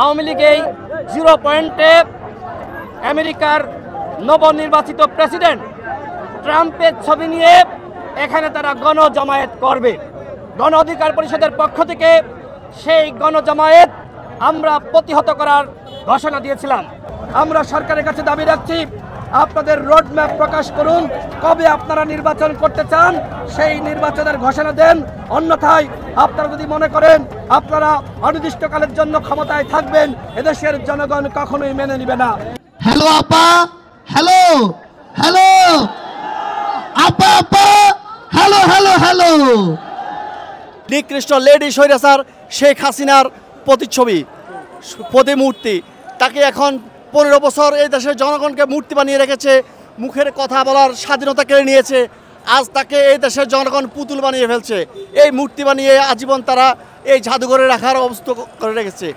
আওয়ামী লীগের 0 পয়েন্টে আমেরিকার নবনির্বাচিত প্রেসিডেন্ট ট্রাম্পের ছবি নিয়ে এখানে তারা গণজমায়েত করবে। গণ অধিকার পরিষদের পক্ষ থেকে সেই গণজমায়েত আমরা প্রতিহত করার ঘোষণা দিয়েছিলাম। আমরা সরকারের কাছে দাবি রাখছি, আপনাদের রোডম্যাপ প্রকাশ করুন, কবে আপনারা নির্বাচন করতে চান সেই নির্বাচনের ঘোষণা দেন। অন্যথায় আপনারা যদি মনে করেন আপনারা অনির্দিষ্টকালের জন্য ক্ষমতায় থাকবেন, এদেশের জনগণ কখনোই মেনে নেবে না। হ্যালো আপা, হ্যালো হ্যালো আপা আপা, হ্যালো হ্যালো হ্যালো। নিকৃষ্ট লেডি স্বৈরাচার শেখ হাসিনার প্রতিচ্ছবি, প্রতিমূর্তি। তাকে এখন 15 বছর এই দেশের জনগণকে মূর্তি বানিয়ে রেখেছে, মুখের কথা বলার স্বাধীনতা কেড়ে নিয়েছে। আজ তাকে এই দেশের জনগণ পুতুল বানিয়ে ফেলছে। এই মূর্তি বানিয়ে আজীবন তারা এই জাদুঘরে রাখার অবস্থা করে রেখেছে।